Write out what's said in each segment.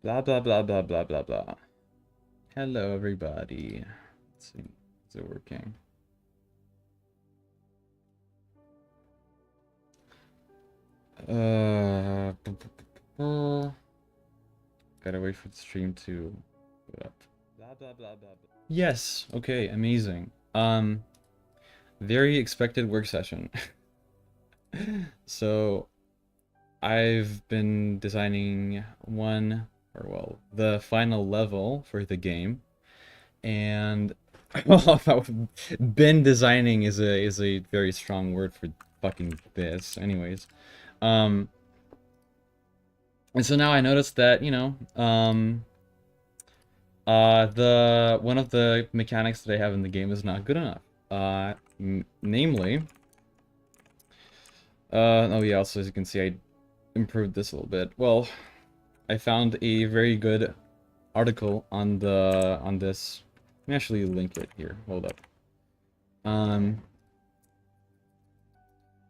Blah blah blah blah blah blah blah. Hello everybody. Let's see. Is it working? Uh Gotta wait for the stream to go up. Blah blah blah blah blah. Yes, okay, amazing. Very expected work session. So I've been designing the final level for the game, and been designing is a very strong word for fucking this. Anyways, um, and so now I noticed that the one of the mechanics that I have in the game is not good enough. Namely, oh yeah, also as you can see, I improved this a little bit. Well, I found a very good article on this. Let me actually link it here. Hold up. I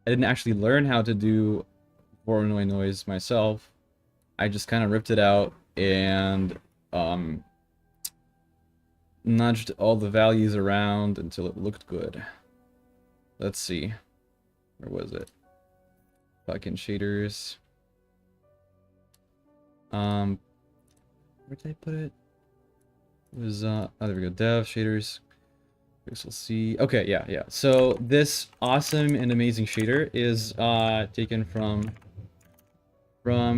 didn't actually learn how to do Voronoi noise myself. I just kind of ripped it out and nudged all the values around until it looked good. Let's see. Where was it? Fucking shaders. Where did I put it? It was oh, there we go. Dev shaders. Pixel C. Okay, yeah. So this awesome and amazing shader is taken from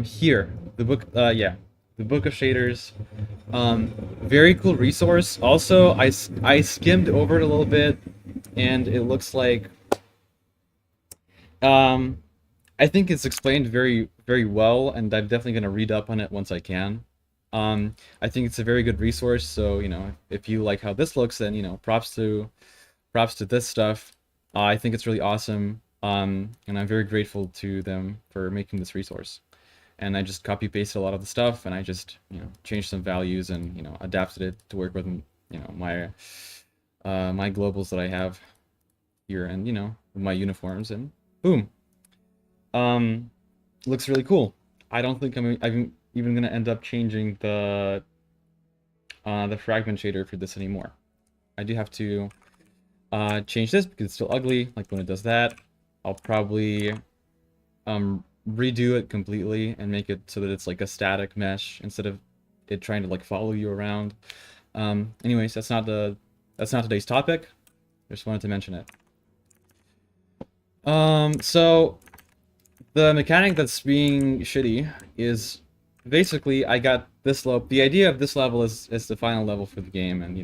here. The book yeah. The book of shaders. Very cool resource. Also, I skimmed over it a little bit and it looks like um I think it's explained very well, and I'm definitely going to read up on it once I can. I think it's a very good resource, so, if you like how this looks, then, props to this stuff. I think it's really awesome, and I'm very grateful to them for making this resource. And I just copy pasted a lot of the stuff, and I just, changed some values and, adapted it to work with, my globals that I have here, and, my uniforms, and boom. Looks really cool. I don't think I'm even gonna end up changing the fragment shader for this anymore. I do have to change this because it's still ugly. Like when it does that, I'll probably redo it completely and make it so that it's like a static mesh instead of it trying to like follow you around. Anyways, that's not today's topic. Just wanted to mention it. So the mechanic that's being shitty is basically I got this level. The idea of this level is the final level for the game, and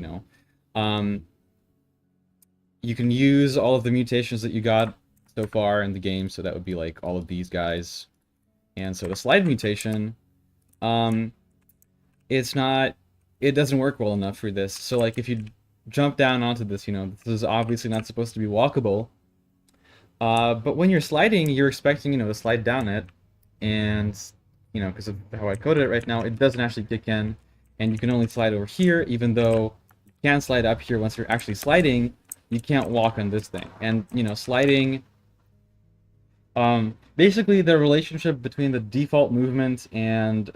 you can use all of the mutations that you got so far in the game. So that would be like all of these guys, and so the slide mutation, it's not, it doesn't work well enough for this. So like if you jump down onto this, this is obviously not supposed to be walkable. But when you're sliding, you're expecting, to slide down it, and, because of how I coded it right now, it doesn't actually kick in, and you can only slide over here, even though you can slide up here once you're actually sliding, you can't walk on this thing. And, sliding, basically the relationship between the default movement and,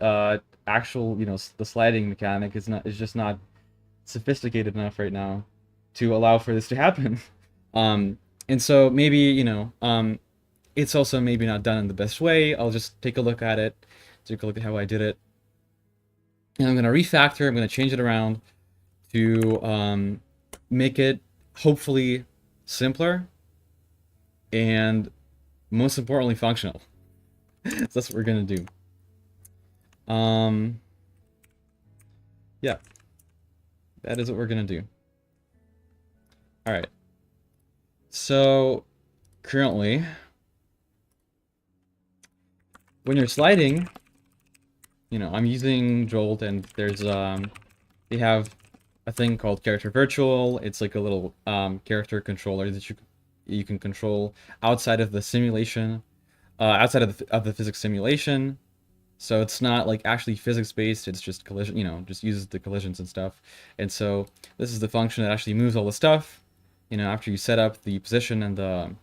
actual, the sliding mechanic is just not sophisticated enough right now to allow for this to happen. And so maybe, it's also maybe not done in the best way. I'll just take a look at it, take a look at how I did it. And I'm going to refactor, I'm going to change it around to make it hopefully simpler and most importantly functional. So that's what we're going to do. Yeah, that is what we're going to do. All right. So currently, when you're sliding, I'm using Jolt, and there's they have a thing called character virtual. It's like a little character controller that you can control outside of the simulation, outside of the physics simulation. So it's not like actually physics based. It's just collision, just uses the collisions and stuff. And so this is the function that actually moves all the stuff, after you set up the position and the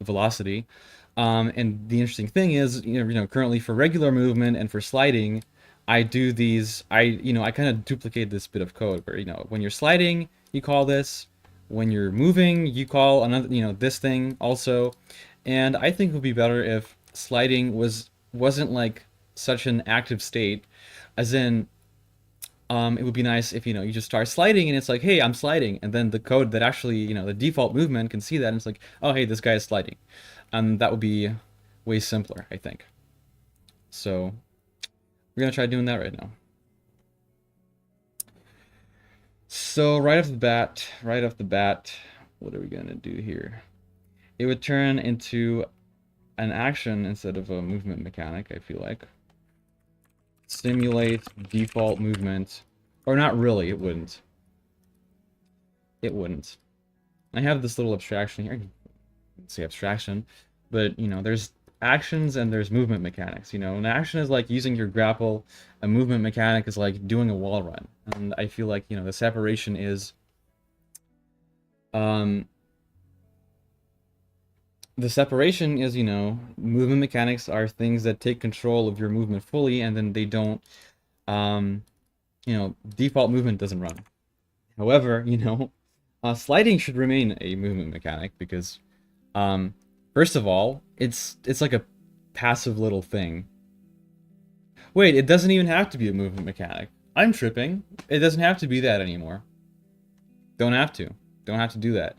velocity. And the interesting thing is, currently for regular movement and for sliding, I do these, I kind of duplicate this bit of code where, when you're sliding, you call this. When you're moving, you call another, this thing also. And I think it would be better if sliding wasn't like such an active state, as in, it would be nice if, you just start sliding and it's like, hey, I'm sliding. And then the code that actually, the default movement can see that and it's like, oh, hey, this guy is sliding. And that would be way simpler, I think. So we're going to try doing that right now. So right off the bat, what are we going to do here? It would turn into an action instead of a movement mechanic, I feel like. Simulate default movement. Or not really, it wouldn't. It wouldn't. I have this little abstraction here. I can say abstraction, but there's actions and there's movement mechanics. An action is like using your grapple, a movement mechanic is like doing a wall run. And I feel like, the separation is movement mechanics are things that take control of your movement fully, and then they don't, default movement doesn't run. However, sliding should remain a movement mechanic because, first of all, it's like a passive little thing. Wait, it doesn't even have to be a movement mechanic. I'm tripping. It doesn't have to be that anymore. Don't have to do that.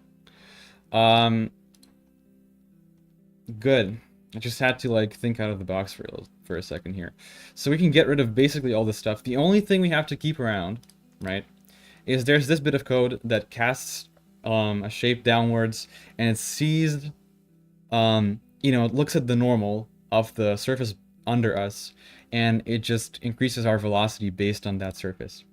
Good. I just had to like think out of the box for a second here. So we can get rid of basically all this stuff. The only thing we have to keep around, right, is there's this bit of code that casts a shape downwards, and it sees, it looks at the normal of the surface under us, and it just increases our velocity based on that surface.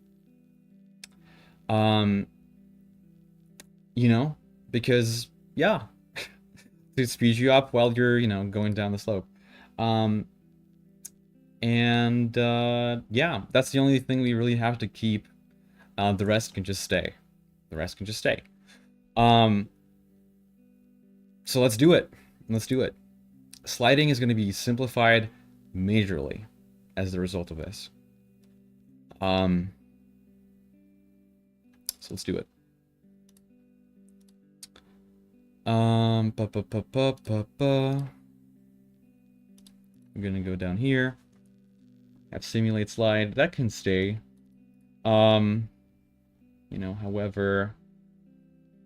Because, yeah, it speeds you up while you're, going down the slope. Yeah, that's the only thing we really have to keep. The rest can just stay. So let's do it. Sliding is going to be simplified majorly as the result of this. So let's do it. I'm gonna go down here. Have simulate slide. That can stay. However,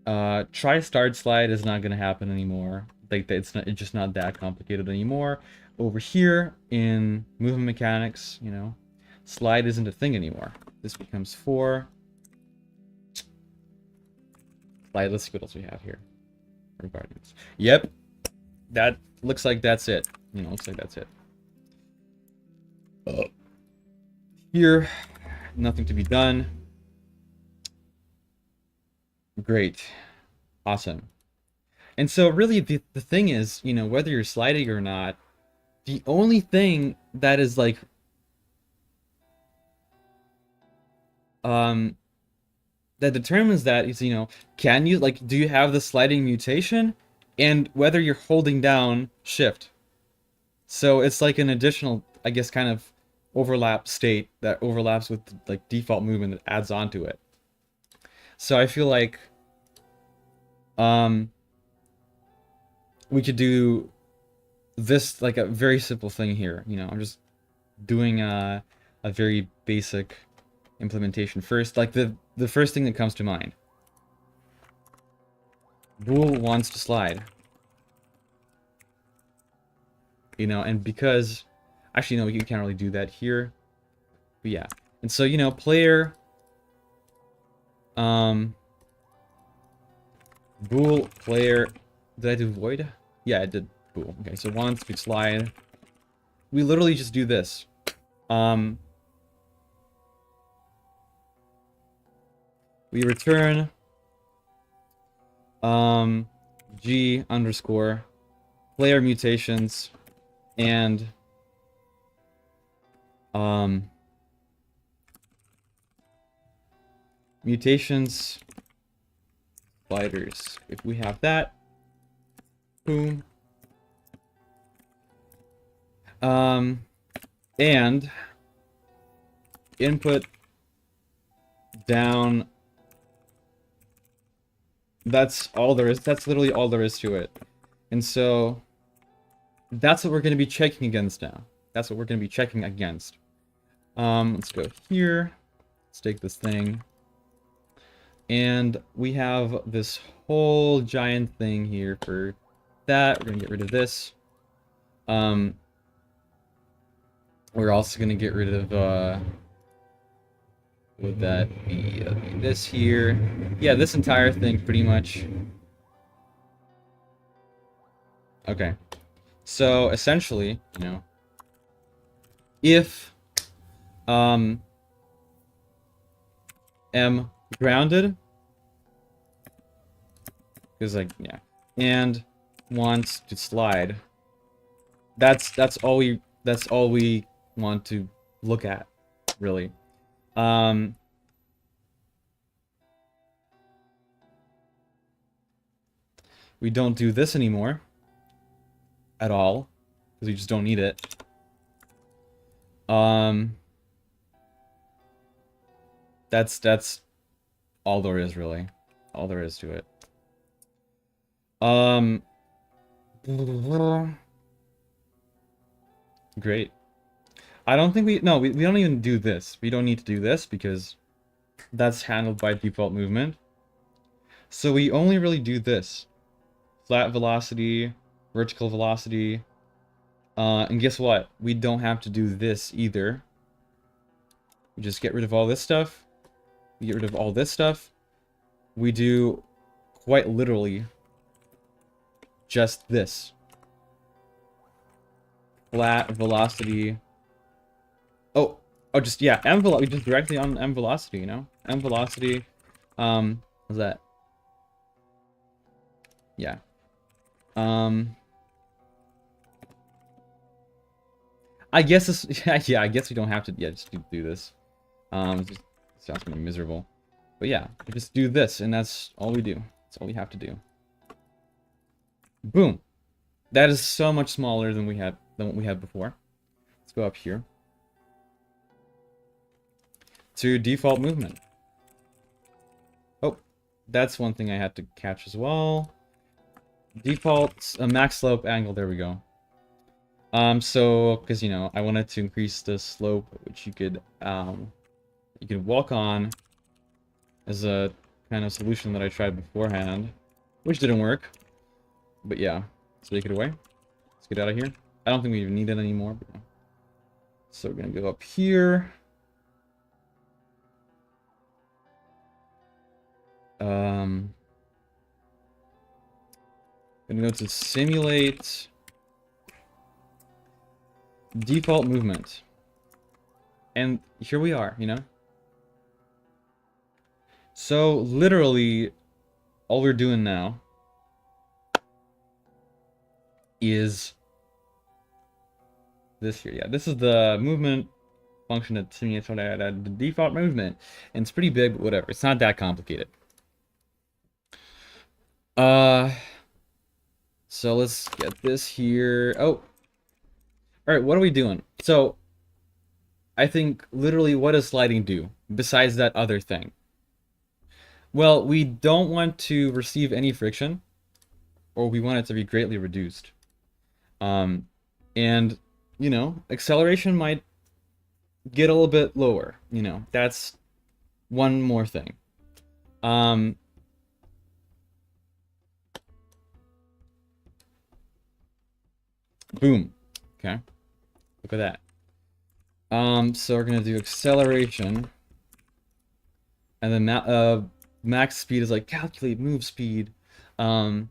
try start slide is not gonna happen anymore. Like it's just not that complicated anymore. Over here in movement mechanics, slide isn't a thing anymore. This becomes 4. Slide. Let's see what else we have here. Regarding this. Yep. That looks like that's it. Here, nothing to be done. Great. Awesome. And so really the thing is, whether you're sliding or not, the only thing that is like that determines that is, can you, like, do you have the sliding mutation, and whether you're holding down shift. So it's like an additional, I guess, kind of overlap state that overlaps with like default movement that adds on to it. So I feel like we could do this, like a very simple thing here. I'm just doing a very basic implementation first, like the first thing that comes to mind. Bool wants to slide. And because actually no, you can't really do that here. But yeah. And so, player bool player, did I do void? Yeah, I did bool. Okay, so wants to slide. We literally just do this. We return G underscore player mutations and mutations sliders. If we have that, boom. And input down. That's all there is. That's literally all there is to it. And so that's what we're going to be checking against now. That's what we're going to be checking against. Let's go here. Let's take this thing. And we have this whole giant thing here for that. We're going to get rid of this. We're also going to get rid of, would that be this here? Yeah, this entire thing pretty much. Okay. So essentially, you know, if M grounded, because like yeah, and wants to slide, that's all we want to look at, really. We don't do this anymore at all, because we just don't need it. That's all there is, really. All there is to it. Great. I don't think we don't even do this. We don't need to do this because that's handled by default movement. So we only really do this. Flat velocity, vertical velocity. And guess what? We don't have to do this either. We just get rid of all this stuff. We get rid of all this stuff. We do quite literally just this. Flat velocity. Oh, just yeah, M velocity. Just directly on M velocity, you know? M velocity. What's that? Yeah. I guess this. Yeah, I guess we don't have to. Yeah, just do this. Just sounds kind of miserable. But yeah, we just do this, and that's all we do. That's all we have to do. Boom. That is so much smaller than what we had before. Let's go up here to default movement. Oh, that's one thing I had to catch as well. Default max slope angle. There we go. So because you know I wanted to increase the slope, which you could walk on as a kind of solution that I tried beforehand, which didn't work. But yeah, let's take it away. Let's get out of here. I don't think we even need it anymore. But yeah. So we're gonna go up here. Gonna go to simulate default movement. And here we are, you know? So literally all we're doing now is this here. Yeah, this is the movement function that simulates the default movement. And it's pretty big, but whatever. It's not that complicated. So let's get this here. Oh. Alright, what are we doing? So, I think, literally, what does sliding do? Besides that other thing? Well, we don't want to receive any friction. Or we want it to be greatly reduced. And, you know, acceleration might get a little bit lower. You know, that's one more thing. Boom. Okay. Look at that. So we're gonna do acceleration. And then max speed is like calculate move speed. Oh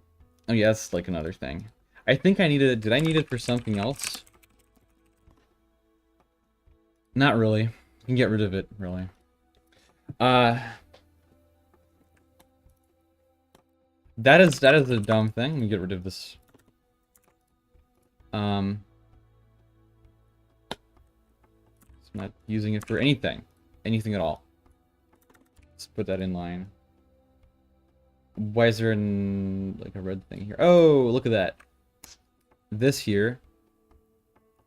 yeah, that's like another thing. I think I needed it. Did I need it for something else? Not really. You can get rid of it, really. That is a dumb thing. Let me get rid of this. I'm not using it for anything at all. Let's put that in line. Why is there like a red thing here? Oh, look at that. This here,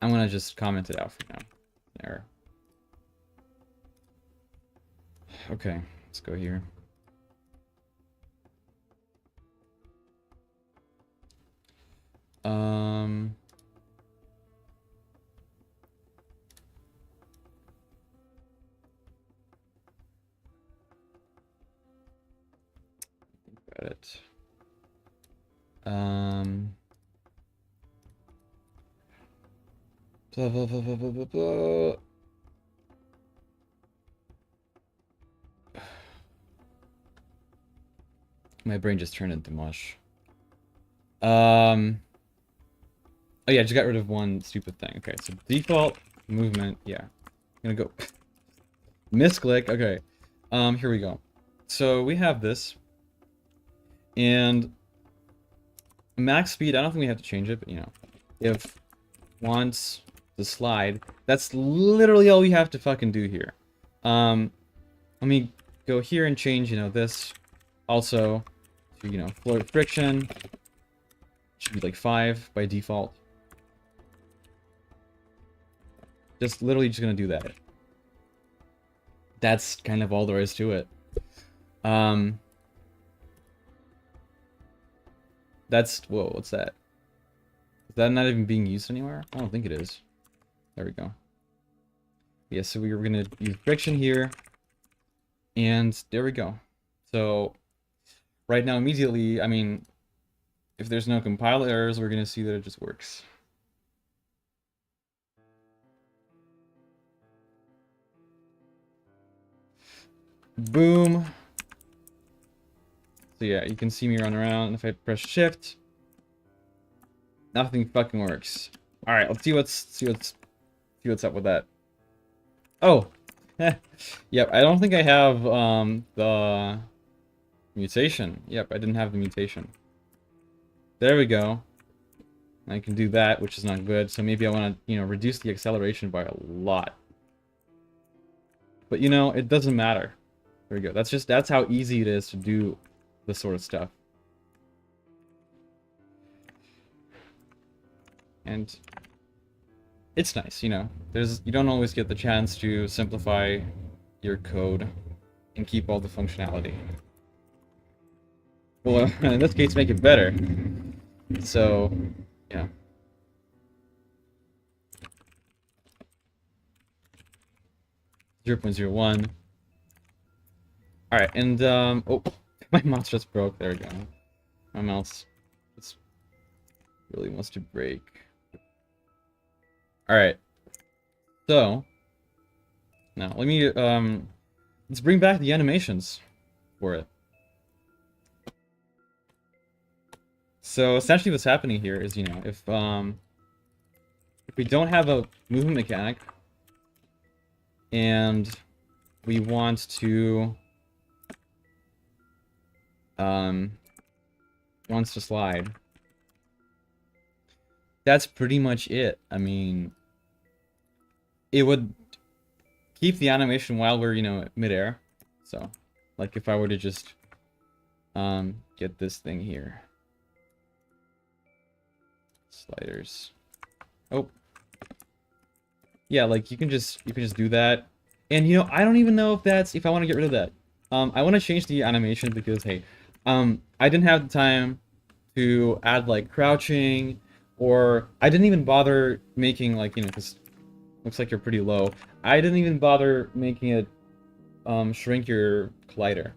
I'm gonna just comment it out for now. There. Okay, let's go here. Got it. Blah, blah, blah, blah, blah, blah, blah. My brain just turned into mush. Oh yeah, just got rid of one stupid thing. Okay, so default movement, yeah. I'm gonna go misclick. Okay. Here we go. So we have this. And max speed, I don't think we have to change it, but you know, if wants to slide, that's literally all we have to fucking do here. Let me go here and change, you know, this also to, you know, floor friction. Should be like 5 by default. Just literally just gonna do that. That's kind of all there is to it. That's, whoa, what's that? Is that not even being used anywhere? I don't think it is. There we go. Yeah, so we were gonna use friction here. And there we go. So right now, immediately, I mean, if there's no compile errors, we're gonna see that it just works. Boom. So yeah, you can see me run around, and if I press shift, nothing fucking works. All right, let's see what's up with that. Oh, yep. I don't think I have the mutation. Yep, I didn't have the mutation. There we go. I can do that, which is not good. So maybe I want to, you know, reduce the acceleration by a lot. But you know, it doesn't matter. There we go. That's how easy it is to do this sort of stuff. And it's nice, you know. You don't always get the chance to simplify your code and keep all the functionality. Well, in this case, make it better. So, yeah. .01. Alright, and, oh, my mouse just broke. There we go. My mouse just really wants to break. Alright. So, now, let me, let's bring back the animations for it. So, essentially what's happening here is, you know, if we don't have a movement mechanic, and we want to wants to slide, that's pretty much it. I mean, it would keep the animation while we're, you know, midair. So, like if I were to just get this thing here. Sliders. Oh. Yeah, like you can just do that. And you know, I don't even know if I want to get rid of that. I want to change the animation because hey, I didn't have the time to add like crouching, or I didn't even bother making like, you know, because looks like you're pretty low. I didn't even bother making it shrink your collider.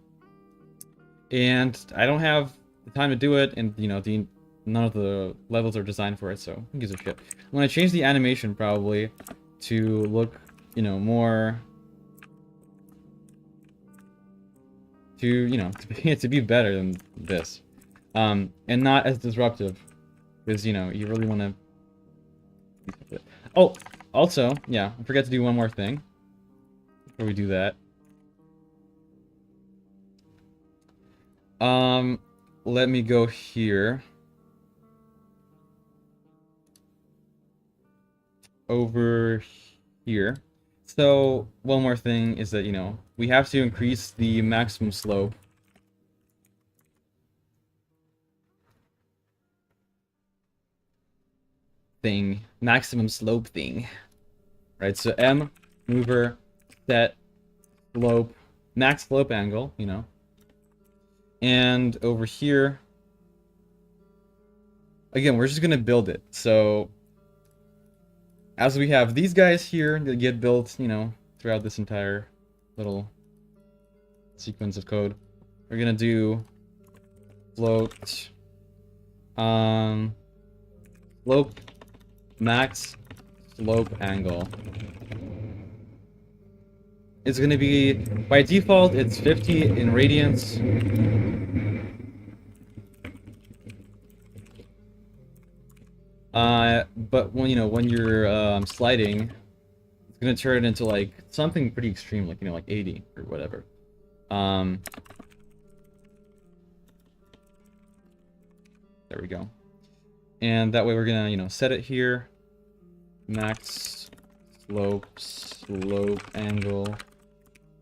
And I don't have the time to do it, and you know, none of the levels are designed for it, so who gives a shit. I'm gonna change the animation probably to look, you know, more to, you know, to be better than this, and not as disruptive, because you know you really want to. Oh, also, yeah, I forgot to do one more thing before we do that. Let me go here. Over here. So, one more thing is that, you know, we have to increase the maximum slope. Maximum slope thing. Right, so M, mover, set, slope, max slope angle, you know. And over here, again, we're just gonna build it. So as we have these guys here that get built, you know, throughout this entire little sequence of code, we're gonna do float slope max slope angle. It's gonna be, by default, it's 50 in radians. But when, you know, when you're sliding, it's gonna turn into like something pretty extreme, like, you know, like 80 or whatever. There we go. And that way we're gonna, you know, set it here. Max slope angle.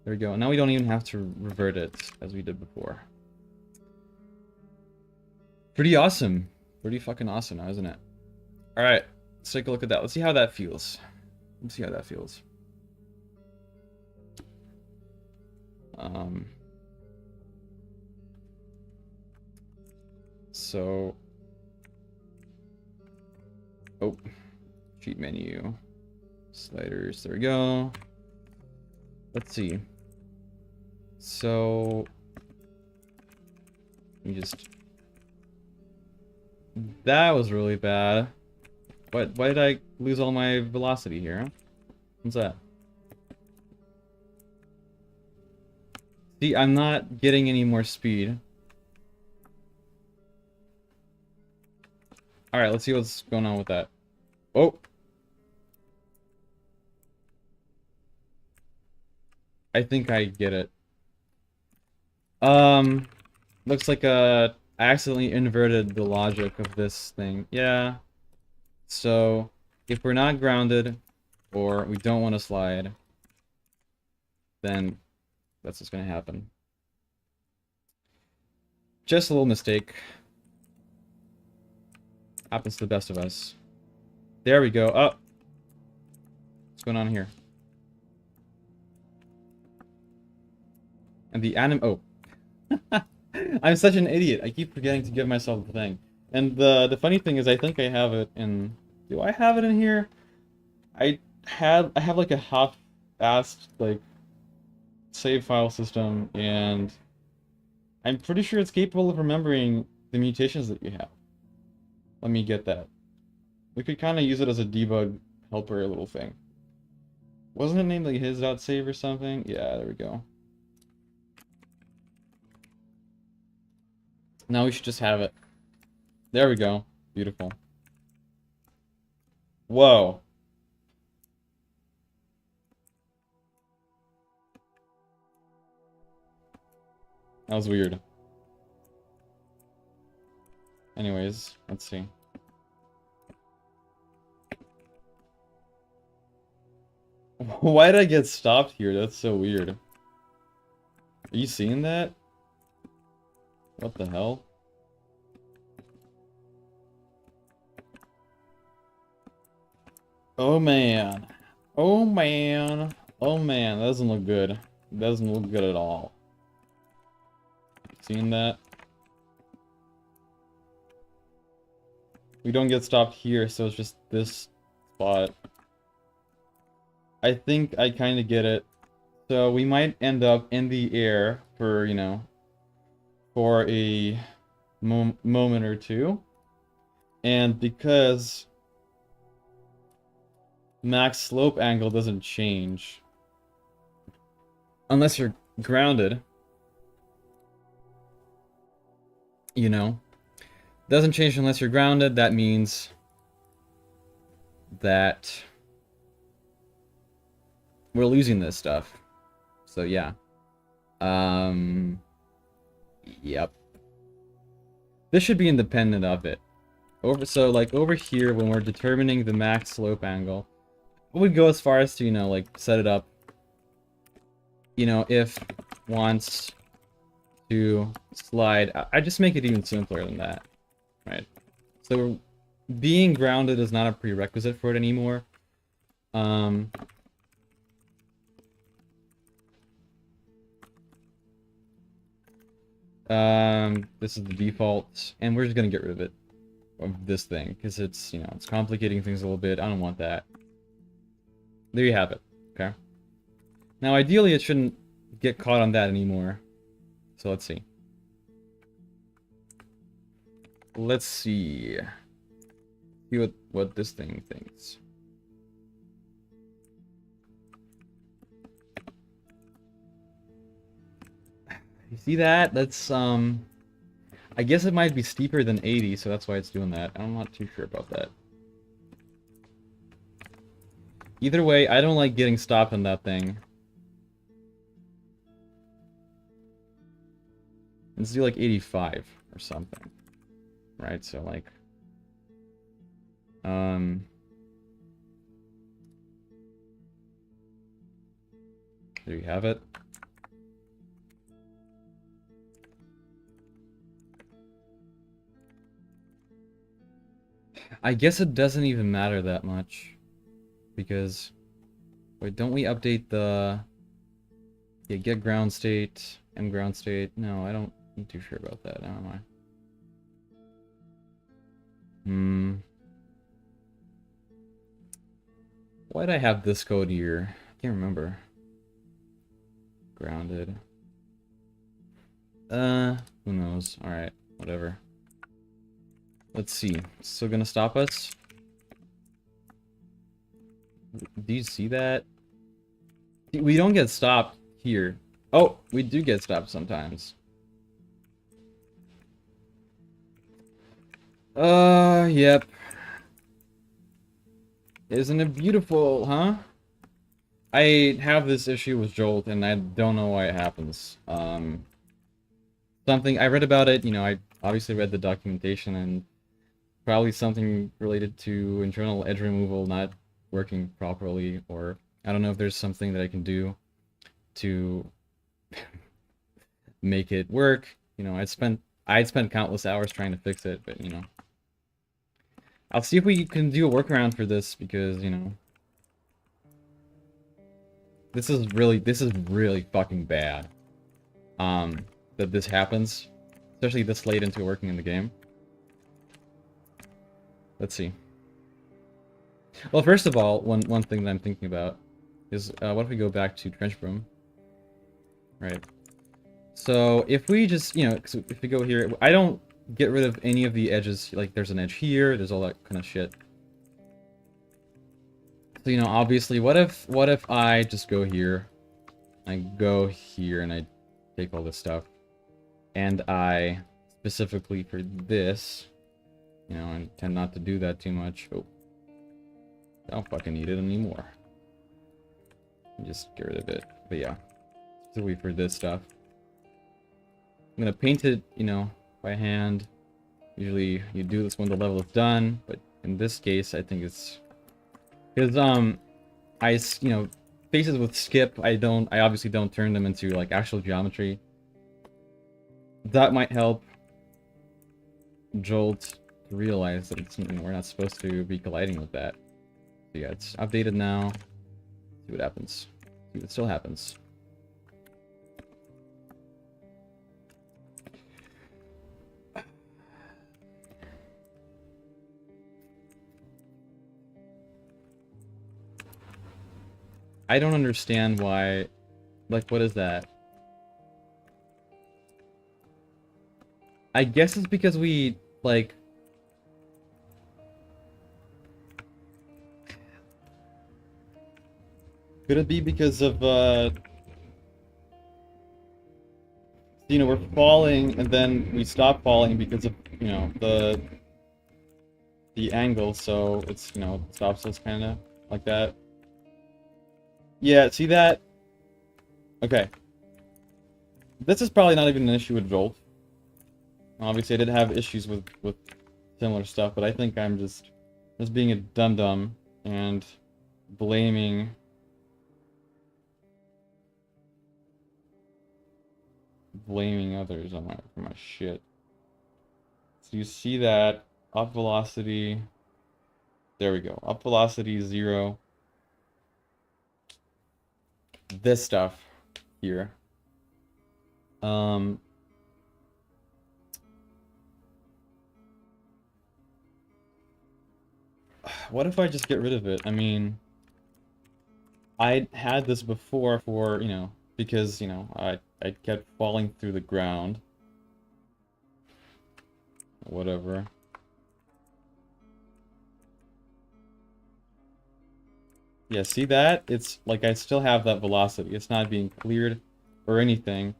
There we go. Now we don't even have to revert it as we did before. Pretty awesome. Pretty fucking awesome now, isn't it? Alright, let's take a look at that. Let's see how that feels. Let's see how that feels. So... Oh. Sheet menu. Sliders. There we go. Let's see. So... Let me just... That was really bad. Why did I lose all my velocity here? What's that? See, I'm not getting any more speed. Alright, let's see what's going on with that. Oh! I think I get it. Looks like I accidentally inverted the logic of this thing. Yeah. So, if we're not grounded, or we don't want to slide, then that's what's going to happen. Just a little mistake. Happens to the best of us. There we go. Oh! What's going on here? And the Oh. I'm such an idiot. I keep forgetting to give myself the thing. And the funny thing is, I think I have it in... Do I have it in here? I have like a half-assed, like, save file system, and I'm pretty sure it's capable of remembering the mutations that you have. Let me get that. We could kind of use it as a debug helper little thing. Wasn't it named like his.save or something? Yeah, there we go. Now we should just have it. There we go. Beautiful. Whoa. That was weird. Anyways, let's see. Why did I get stopped here? That's so weird. Are you seeing that? What the hell? Oh man. Oh man. Oh man, that doesn't look good. It doesn't look good at all. Seeing that? We don't get stopped here, so it's just this spot. I think I kind of get it. So we might end up in the air for, you know, for a moment or two. And because max slope angle doesn't change unless you're grounded, you know, doesn't change unless you're grounded. That means that we're losing this stuff. So yeah. Yep. This should be independent of it. So like over here, when we're determining the max slope angle, I would go as far as to, you know, like set it up, you know, if wants to slide. I just make it even simpler than that, right? So being grounded is not a prerequisite for it anymore. This is the default, and we're just gonna get rid of it, of this thing, because it's, you know, it's complicating things a little bit. I don't want that. There you have it. Okay. Now, ideally, it shouldn't get caught on that anymore. So let's see. Let's see. See what this thing thinks. You see that? That's, I guess it might be steeper than 80, so that's why it's doing that. I'm not too sure about that. Either way, I don't like getting stopped on that thing. Let's do like 85 or something. Right, so like... There you have it. I guess it doesn't even matter that much. Because... Wait, don't we update the... Yeah, get ground state, and ground state. No, I don't... I'm too sure about that, am I? Why'd I have this code here? I can't remember. Grounded. Who knows? Alright, whatever. Let's see. Still gonna stop us? Do you see that? We don't get stopped here. Oh, we do get stopped sometimes. Yep. Isn't it beautiful, huh? I have this issue with Jolt, and I don't know why it happens. Something, I read about it, you know, I obviously read the documentation, and probably something related to internal edge removal not working properly, or I don't know if there's something that I can do to make it work. You know, I'd spent countless hours trying to fix it, but you know. I'll see if we can do a workaround for this, because, you know, this is really fucking bad. That this happens, especially this late into working in the game. Let's see. Well, first of all, one thing that I'm thinking about is, what if we go back to Trench Broom? Right. So, if we just, you know, if we go here, I don't get rid of any of the edges, like, there's an edge here, there's all that kind of shit. So, you know, obviously, what if I just go here, I go here, and I take all this stuff, and I, specifically for this, you know, I tend not to do that too much. Oh. I don't fucking need it anymore. Just get rid of it. But yeah, specifically for this stuff. I'm gonna paint it, you know, by hand. Usually you do this when the level is done, but in this case, I think it's... Because, you know, faces with skip, I obviously don't turn them into, like, actual geometry. That might help Jolt to realize that it's, we're not supposed to be colliding with that. So yeah, it's updated now. See what happens. See what still happens. I don't understand why... Like, what is that? I guess it's because we, like... Could it be because of, you know, we're falling, and then we stop falling because of, you know, the angle, so it's, you know, it stops us kinda like that. Yeah, see that? Okay. This is probably not even an issue with Jolt. Obviously, I did have issues with similar stuff, but I think I'm just being a dum-dum and blaming others on for my shit. So you see that up velocity. There we go. Up velocity 0. This stuff here. what if I just get rid of it? I mean, I had this before for, you know, because, you know, I kept falling through the ground. Whatever. Yeah, see that? It's like I still have that velocity. It's not being cleared or anything.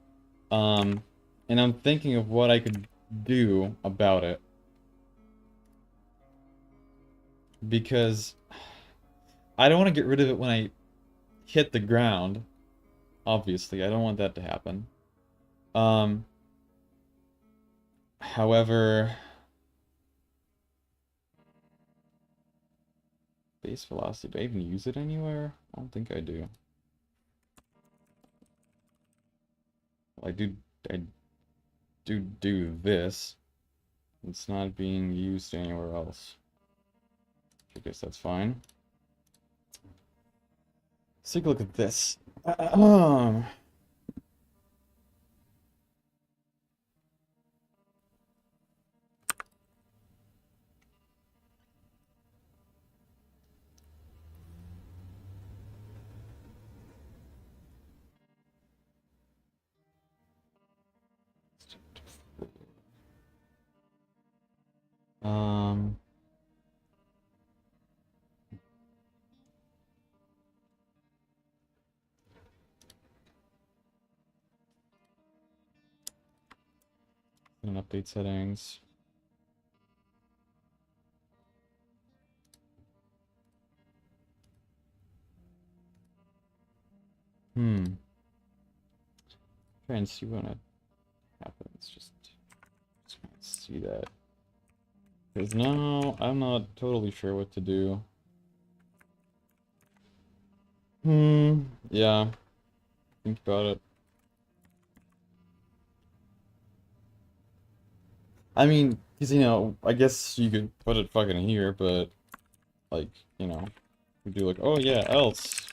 Um, and I'm thinking of what I could do about it. Because I don't want to get rid of it when I hit the ground. Obviously, I don't want that to happen. Um, however, base velocity, do I even use it anywhere? I don't think I do. Well, I do this. It's not being used anywhere else. I guess that's fine. Let's take a look at this. Um, and update settings. Try and see when it happens. Just can't see that. Because now I'm not totally sure what to do. Yeah. Think about it. I mean, because, you know, I guess you could put it fucking here, but, like, you know, we do like, oh yeah, else,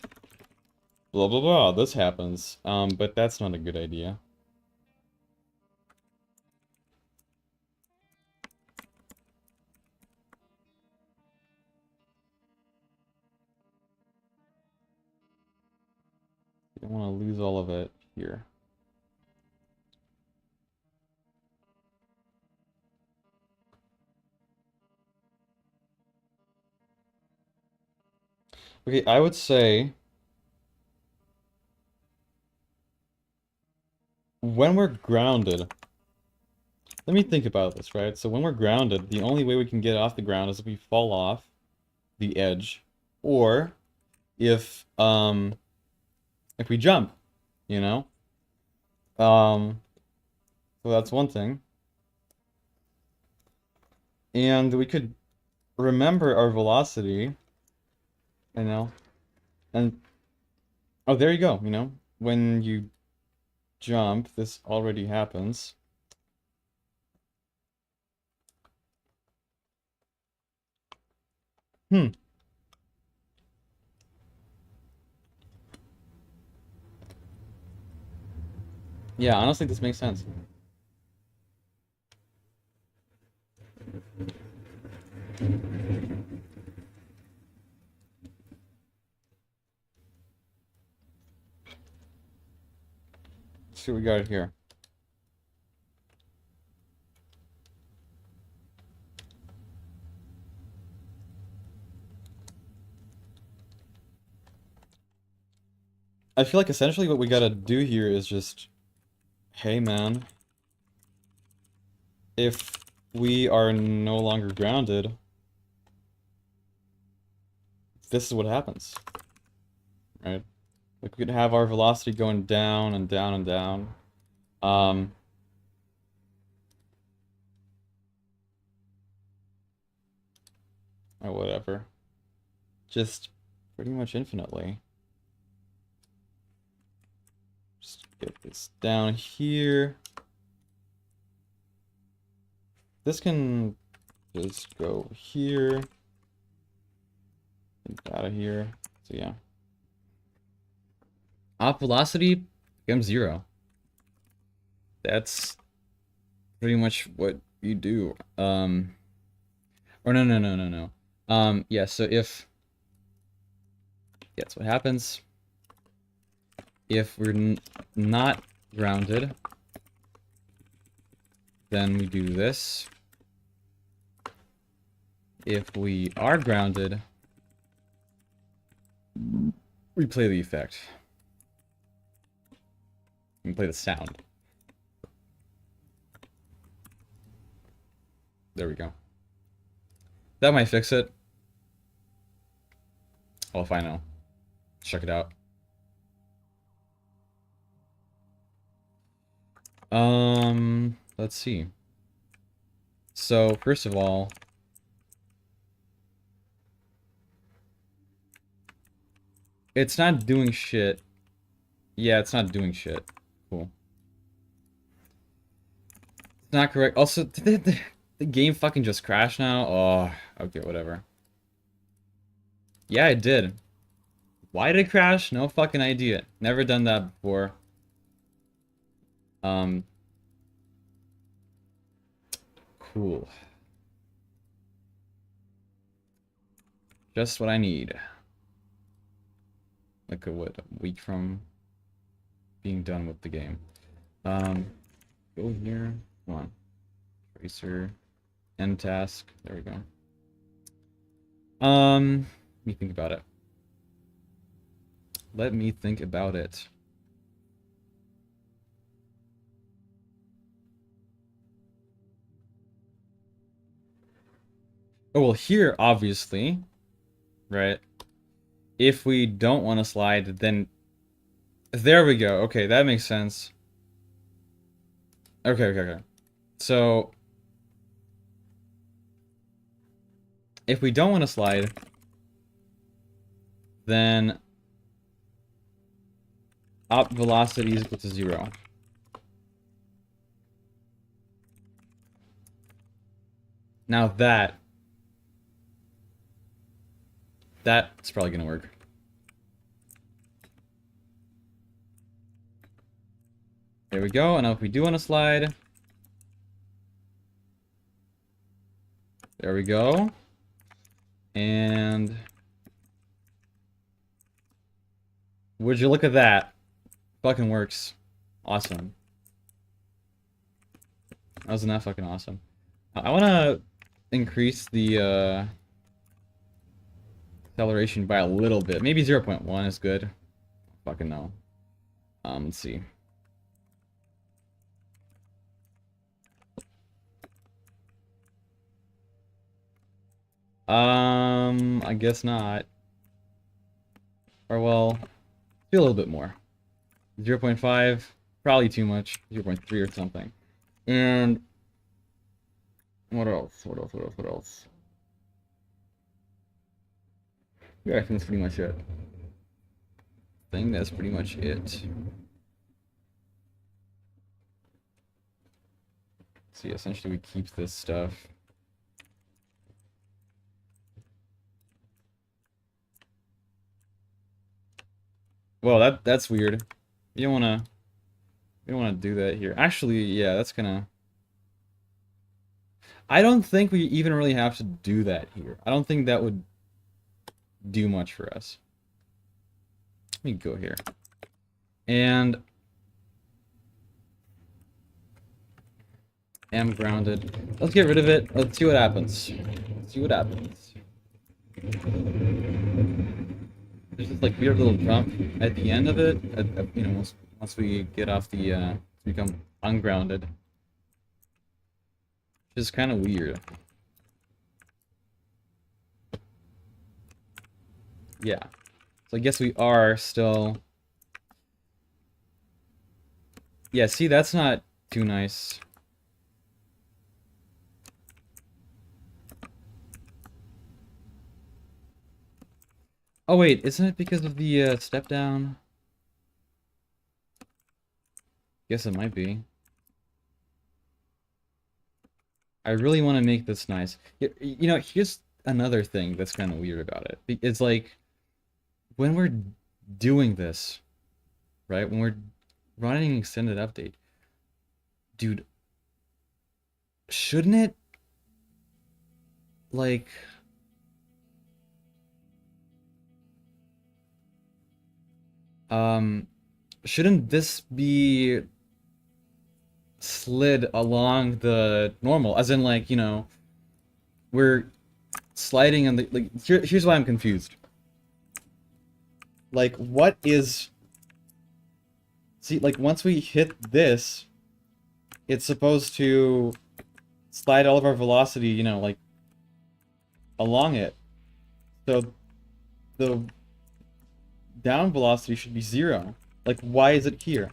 blah blah blah, this happens. But that's not a good idea. You don't want to lose all of it here. Okay, I would say when we're grounded, let me think about this, right? So when we're grounded, the only way we can get off the ground is if we fall off the edge, or if we jump, you know? Um, so that's one thing. And we could remember our velocity, you know? And oh, there you go, you know? When you jump, this already happens. Hmm. Yeah, honestly, this makes sense. Let's see what we got here. I feel like essentially what we gotta do here is just, hey man, if we are no longer grounded, this is what happens, right? Like we could have our velocity going down and down and down. Um, or whatever. Just pretty much infinitely. Just get this down here. This can just go here. Get out of here. So yeah. Op velocity becomes 0. That's pretty much what you do. Or no. Yeah, so if... Yeah, that's what happens. If we're not grounded, then we do this. If we are grounded, we play the effect. We play the sound. There we go. That might fix it. Oh, if I know. Check it out. Let's see. So, first of all, it's not doing shit. Yeah, it's not doing shit. Cool. It's not correct. Also, did the game fucking just crashed now? Oh, okay, whatever. Yeah, it did. Why did it crash? No fucking idea. Never done that before. Cool. Just what I need. Like what, a week from being done with the game. Go here. Come on. Tracer. End task. There we go. Let me think about it. Let me think about it. Oh, well, here, obviously, right? If we don't want to slide, then... There we go. Okay, that makes sense. Okay. So... If we don't want to slide, then... Op velocity is equal to 0. Now that's probably gonna work. There we go, and now if we do want to slide... There we go. And... Would you look at that? Fucking works. Awesome. Wasn't that fucking awesome? I want to increase the acceleration by a little bit. Maybe 0.1 is good. Fucking no. Let's see. I guess not. Or well, do a little bit more. 0.5, probably too much. 0.3 or something. And what else? What else? Yeah, I think that's pretty much it. I think that's pretty much it. See, essentially we keep this stuff. Well, that's weird. You don't wanna do that here. Actually, yeah, that's gonna... I don't think we even really have to do that here. I don't think that would do much for us. Let me go here. And am grounded. Let's get rid of it. Let's see what happens. Let's see what happens. There's this like weird little jump at the end of it. You know, once we get off the become ungrounded. Which is kind of weird. Yeah. So I guess we are still... Yeah, see, that's not too nice. Oh wait, isn't it because of the step down? Guess it might be. I really want to make this nice. You know, here's another thing that's kind of weird about it. It's like, when we're doing this, right? When we're running an extended update, dude, shouldn't it, like, Um, shouldn't this be slid along the normal? As in, like, we're sliding on the like. Here's why I'm confused. Like, what is? See, like, once we hit this, it's supposed to slide all of our velocity, like along it. So the down velocity should be 0. Like, why is it here?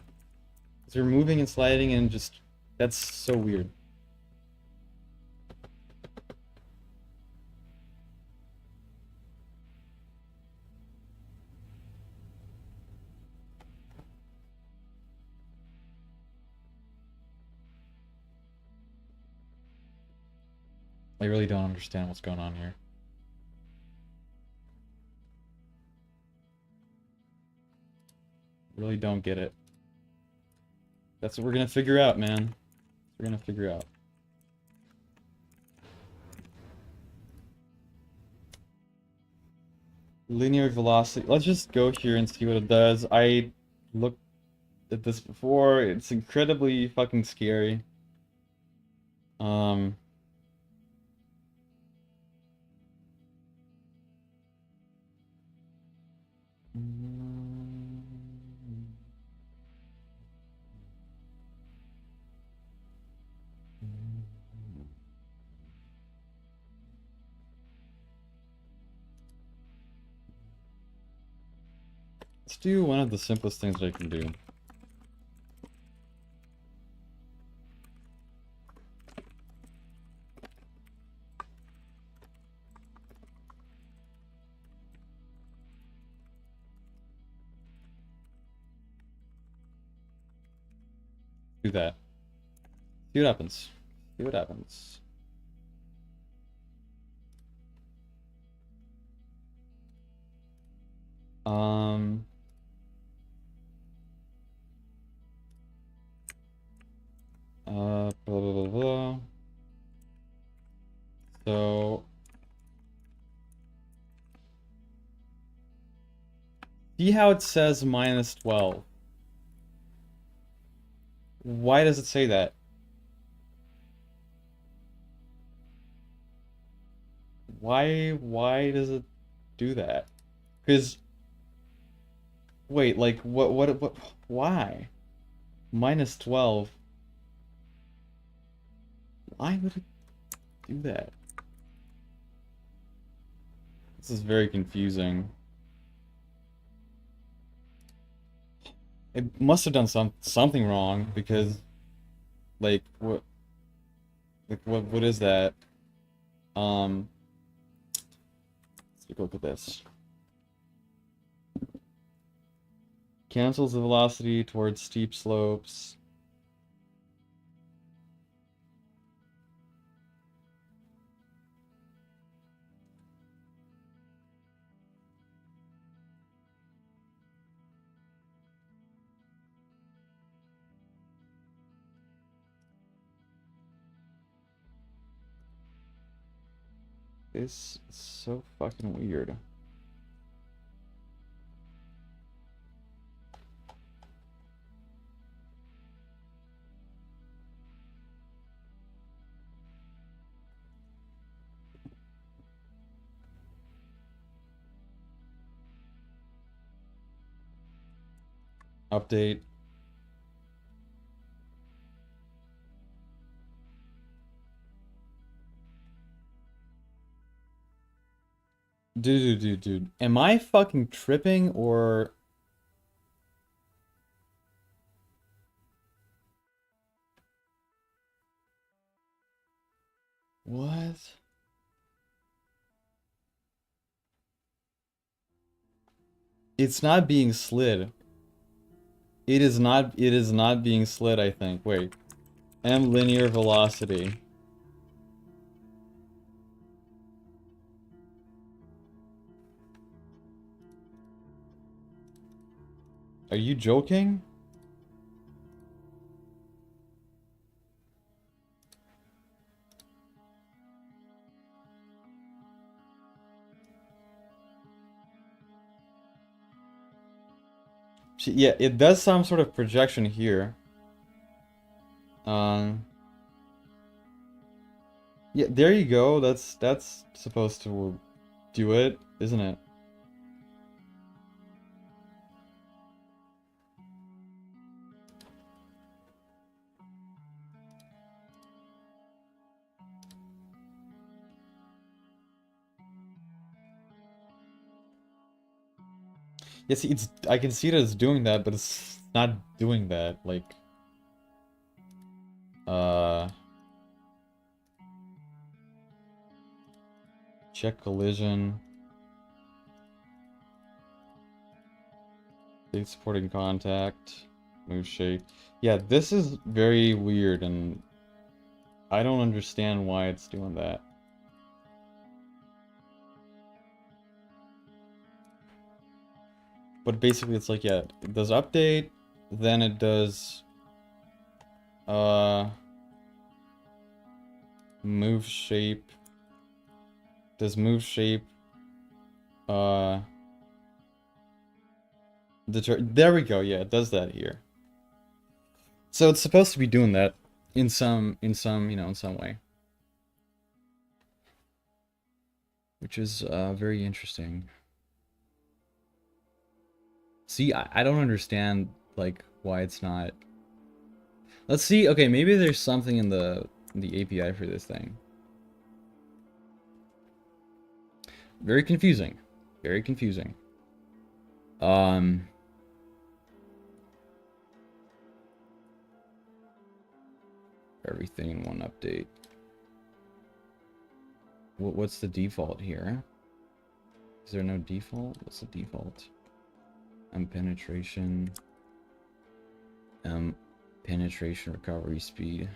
Because we're moving and sliding and just... That's so weird. I really don't understand what's going on here. Really don't get it. That's what we're gonna figure out, man. We're gonna figure out. Linear velocity. Let's just go here and see what it does. I looked at this before. It's incredibly fucking scary. Um... Let's do one of the simplest things that I can do. Do that. See what happens. See what happens. Um... blah, blah, blah, blah. So... See how it says -12? Why does it say that? Why does it do that? Because... Wait, like, what, why? -12? Why would it do that? This is very confusing. It must have done something wrong because, like, what is that? Let's take a look at this. Cancels the velocity towards steep slopes. This is so fucking weird. Update. Dude. Am I fucking tripping or... What? It's not being slid. It is not being slid, I think. Wait. M linear velocity. Are you joking? Yeah, it does some sort of projection here. Um, yeah, there you go. That's supposed to do it, isn't it? Yeah, see, I can see that it's doing that, but it's not doing that. Like, uh, check collision, big supporting contact, move shape. Yeah, this is very weird, and I don't understand why it's doing that. But basically, it's like, yeah, it does update, then it does, uh, move shape, does move shape, uh, there we go, yeah, it does that here. So it's supposed to be doing that in some, you know, in some way. Which is, very interesting. See, I don't understand, like, why it's not... Let's see, okay, maybe there's something in the API for this thing. Very confusing. Very confusing. Everything in one update. What's the default here? Is there no default? What's the default? Penetration. Penetration recovery speed.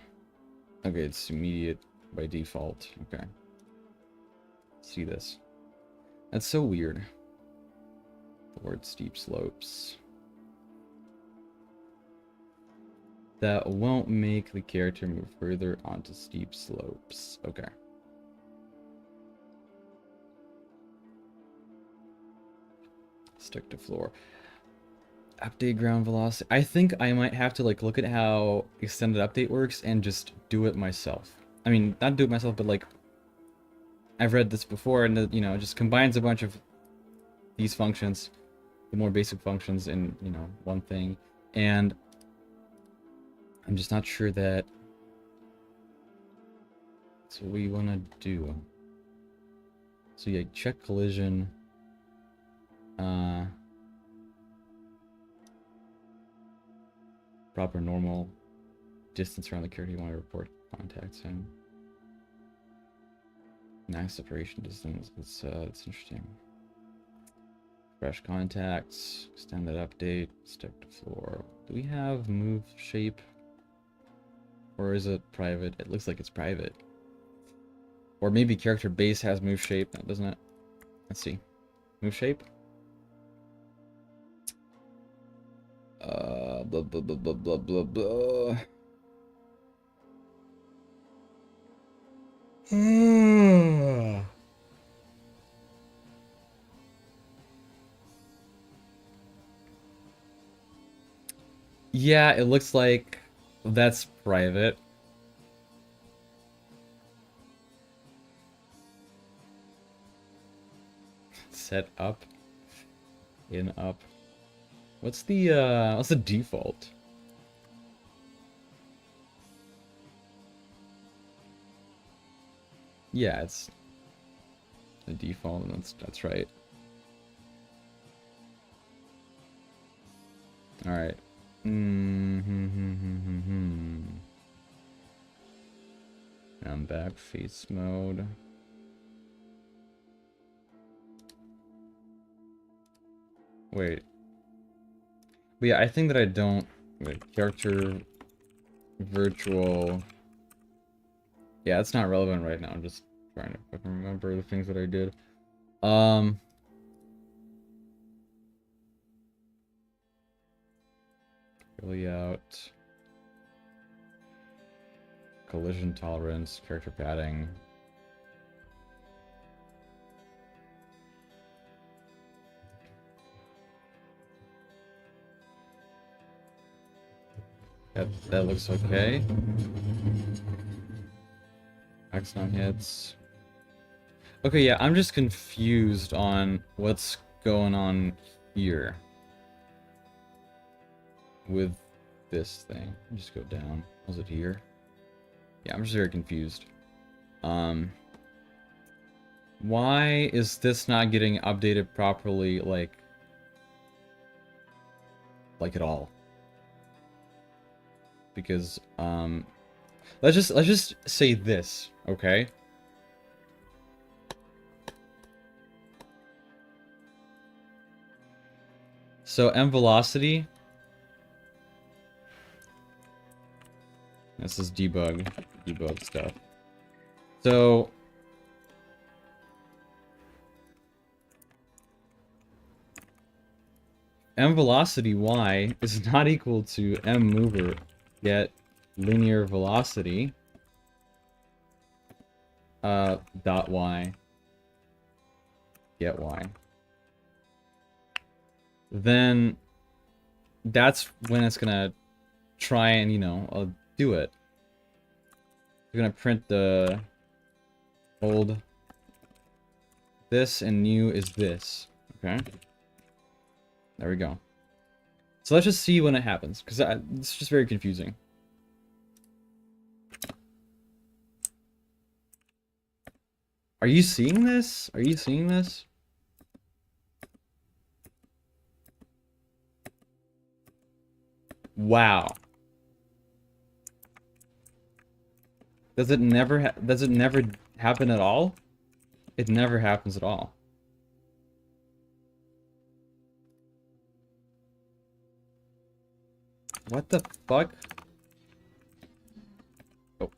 Okay, it's immediate by default. Okay. See this. That's so weird. Toward steep slopes. That won't make the character move further onto steep slopes. Okay. Stick to floor. Update ground velocity. I think I might have to like look at how extended update works and just do it myself. I mean, not do it myself, but like I've read this before, and you know, it just combines a bunch of these functions, the more basic functions, in, you know, one thing, and I'm just not sure that that's what we want to do. So yeah, check collision. Proper normal distance around the character you want to report contacts in. Max separation distance. It's interesting. Fresh contacts. Extended update. Stick to floor. Do we have move shape? Or is it private? It looks like it's private. Or maybe character base has move shape, doesn't it? Let's see. Move shape? Blah blah blah blah blah blah blah. Yeah, it looks like that's private. Set up. In up. What's the default? Yeah, it's the default, and that's right. All right. I'm back. Face mode. Wait. But yeah, I think that I don't... Wait, character... Virtual... Yeah, it's not relevant right now. I'm just trying to fucking remember the things that I did. Layout... Collision tolerance, character padding... That looks okay. X on hits. Okay, yeah, I'm just confused on what's going on here with this thing. Just go down. Was it here? Yeah, I'm just very confused. Why is this not getting updated properly, like at all? Because, let's just say this, okay? So M velocity. This is debug stuff. So M velocity y is not equal to M mover get linear velocity dot y get y. Then that's when it's gonna try and, you know, do it. It's gonna print the old this and new is this. Okay. There we go. So let's just see when it happens, because it's just very confusing. Are you seeing this? Are you seeing this? Wow. Does it never happen at all? It never happens at all. What the fuck? Oh.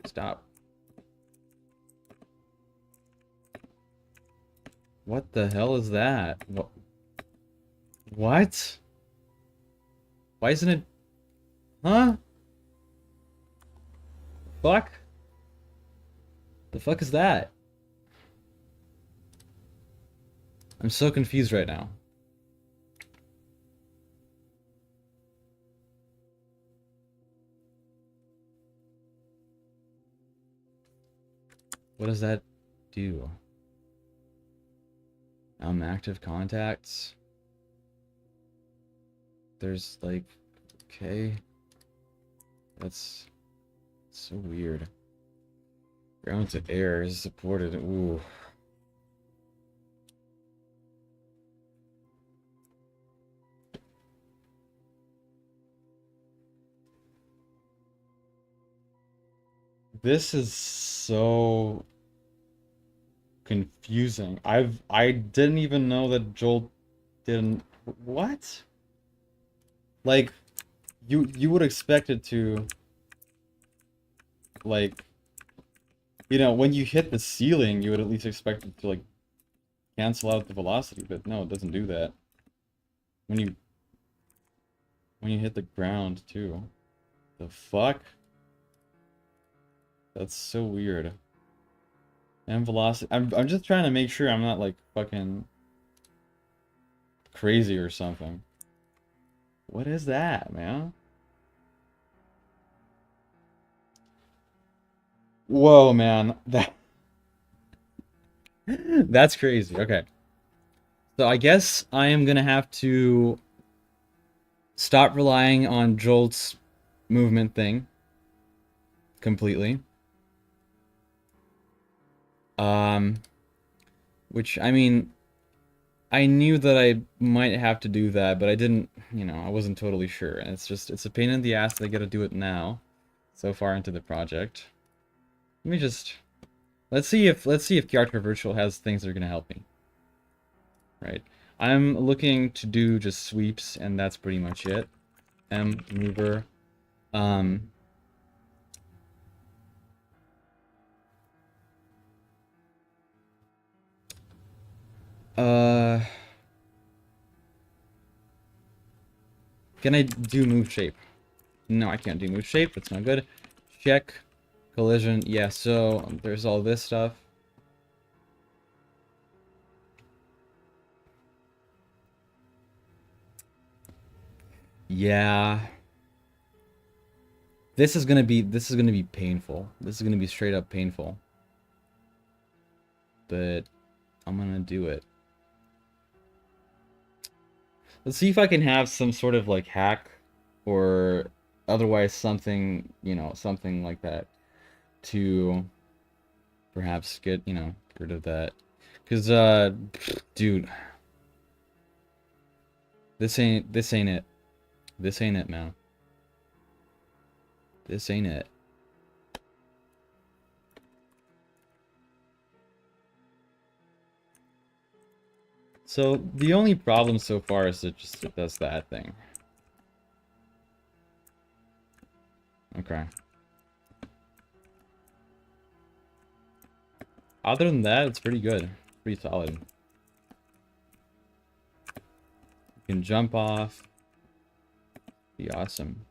Stop. What the hell is that? What? Why isn't it... Huh? Fuck? The fuck is that? I'm so confused right now. What does that do? Active contacts. There's like, okay. That's so weird. Ground to air is supported. Ooh. This is so confusing. I didn't even know that Joel didn't. What? Like, you would expect it to, like, you know, when you hit the ceiling, you would at least expect it to, like, cancel out the velocity, but no, it doesn't do that. When you hit the ground too. The fuck? That's so weird. And velocity. I'm just trying to make sure I'm not like fucking crazy or something. What is that, man? Whoa, man. That's crazy. Okay. So I guess I am gonna have to stop relying on Jolt's movement thing completely. Which, I mean, I knew that I might have to do that, but I didn't, you know, I wasn't totally sure. And it's a pain in the ass that I gotta do it now, so far into the project. Let me just, let's see if Character Virtual has things that are gonna help me. Right. I'm looking to do just sweeps, and that's pretty much it. M mover. Can I do move shape? No, I can't do move shape. That's not good. Check. Collision. Yeah, so there's all this stuff. Yeah. This is gonna be painful. This is gonna be straight up painful. But I'm gonna do it. Let's see if I can have some sort of like hack or otherwise something, you know, something like that to perhaps get, you know, get rid of that. Cause dude, this ain't it. This ain't it, man. This ain't it. So the only problem so far is that just it does that thing. Okay. Other than that, it's pretty good. Pretty solid. You can jump off. Be awesome.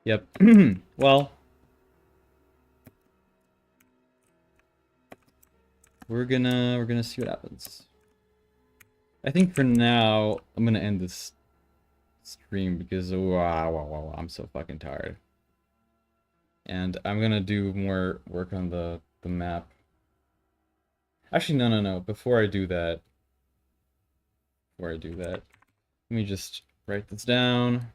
Yep. Well, we're gonna see what happens. I think for now I'm gonna end this stream because wow, I'm so fucking tired. And I'm gonna do more work on the map. Actually, no. Before I do that, let me just write this down.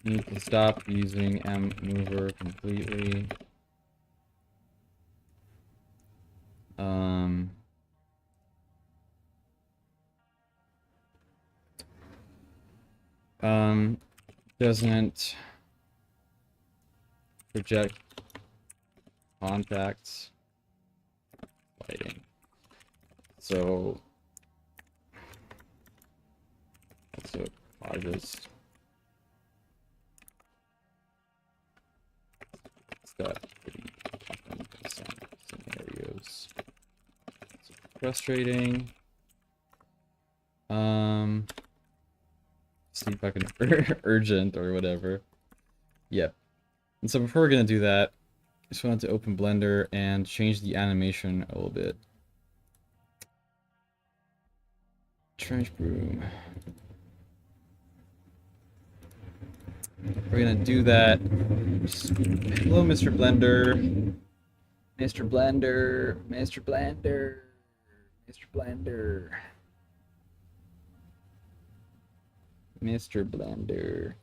Need to stop using mmover completely. Doesn't project contacts lighting. So causes stuff pretty often in some scenarios. It's frustrating. See if I can urgent or whatever. Yep. And so before we're gonna do that, I just wanted to open Blender and change the animation a little bit. Trench broom. We're gonna do that. Hello, Mr. Blender. Mr. Blender. Mr. Blender. Mr. Blender. Mr. Blender.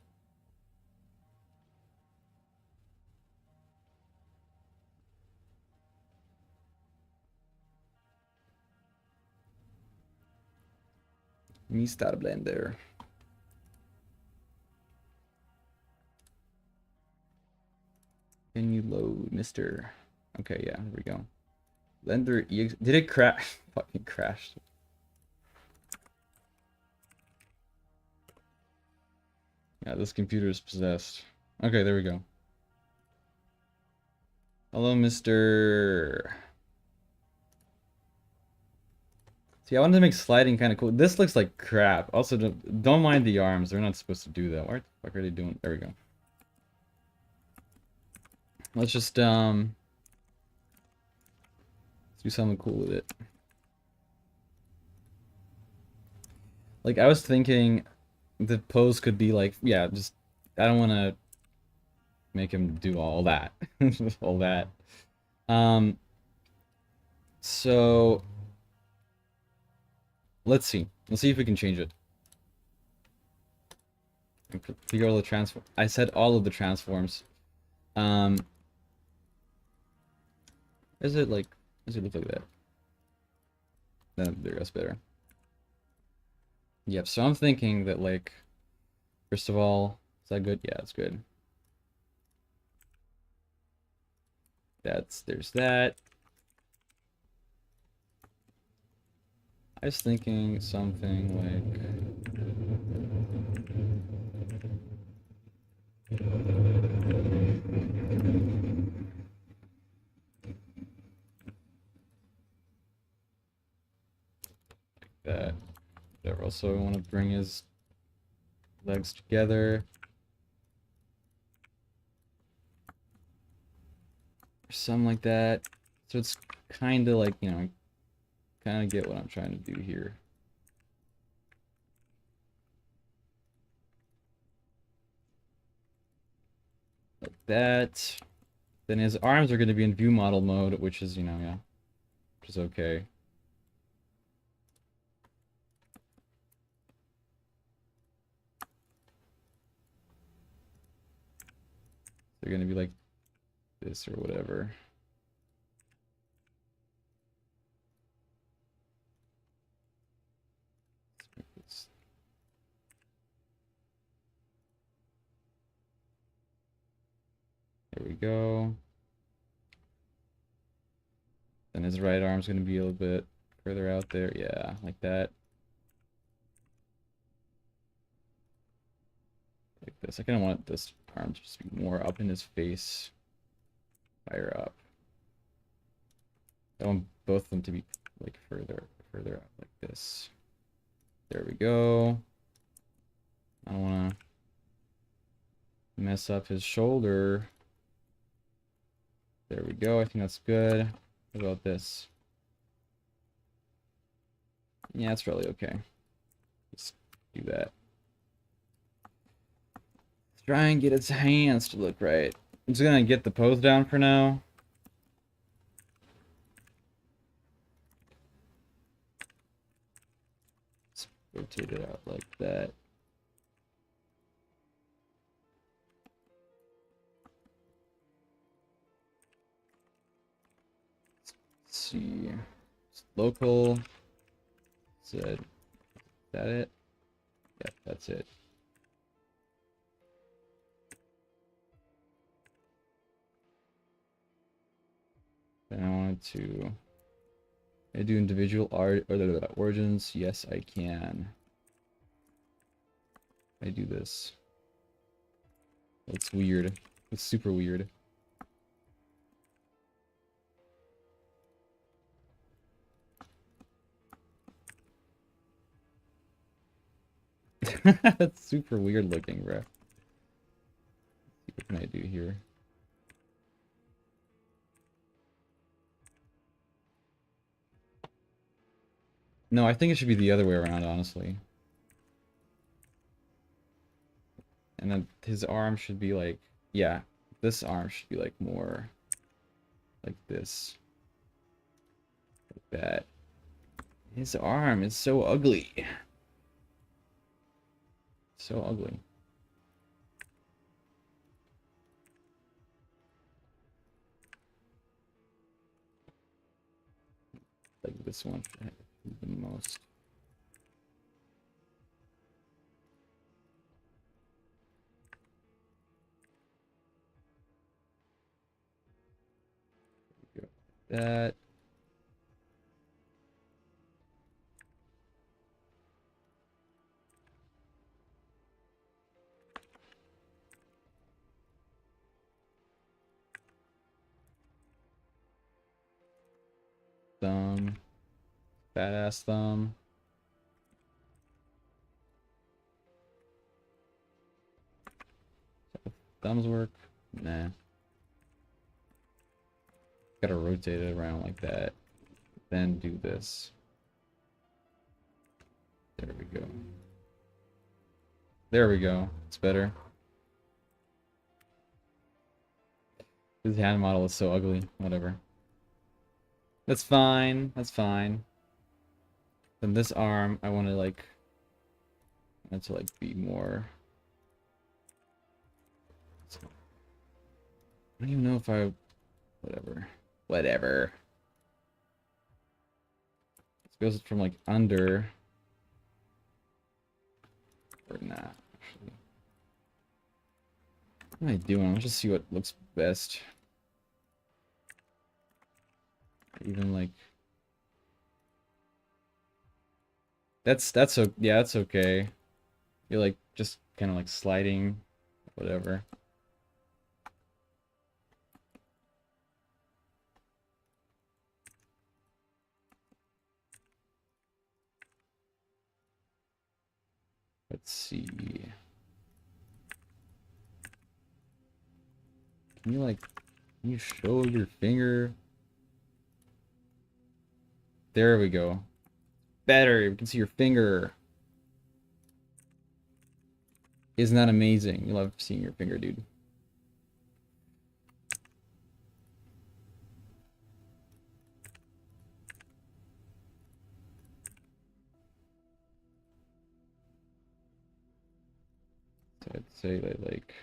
Mr. Blender. Can you load, Mr. Okay, yeah, here we go. Blender EX. Did it crash? Fucking crashed. Yeah, this computer is possessed. Okay, there we go. Hello, Mr. See, I wanted to make sliding kind of cool. This looks like crap. Also, don't mind the arms. They're not supposed to do that. What the fuck are they doing? There we go. Let's just let's do something cool with it. Like, I was thinking the pose could be like, yeah, just, I don't want to make him do all that. All that. So let's see. Let's see if we can change it. Figure all the transform. I said all of the transforms. Is it like? Does it look like that? No, there goes better. Yep. So I'm thinking that, like, first of all, is that good? Yeah, it's good. There's that. I was thinking something like that. Whatever. Also, I want to bring his legs together. something like that. So it's kind of like, you know, kind of get what I'm trying to do here. Like that. Then his arms are going to be in view model mode, which is, you know, yeah, which is okay. They're going to be like this or whatever. There we go. Then his right arm's going to be a little bit further out there. Yeah, like that. Like this. I kind of want this arm to just be more up in his face. Higher up. I want both of them to be like further up like this. There we go. I don't want to mess up his shoulder. There we go. I think that's good. What about this? Yeah, it's probably okay. Just do that. Let's try and get its hands to look right. I'm just gonna get the pose down for now. Let's rotate it out like that. Let's see. It's local. Is that it? Yep, that's it. Then I wanted to. I do individual art or the origins. Yes, I can. I do this. It's weird. It's super weird. That's super weird looking, bro. What can I do here? No, I think it should be the other way around, honestly. And then his arm should be like, yeah, this arm should be like more like this. Like that. His arm is so ugly. So ugly. Like this one should have the most. That. Thumb. Badass thumb. Thumbs work? Nah. Gotta rotate it around like that. Then do this. There we go. There we go. It's better. His hand model is so ugly. Whatever. That's fine. That's fine. Then this arm, I want to like be more. I don't even know if I. Whatever. Whatever. It goes from like under. Or not, actually. What am I doing? Let's just see what looks best. Even like. Yeah, that's okay. You're like just kind of like sliding, whatever. Let's see. Can you Can you show your finger? There we go. Better. We can see your finger. Isn't that amazing? You love seeing your finger, dude. So I'd say that, like,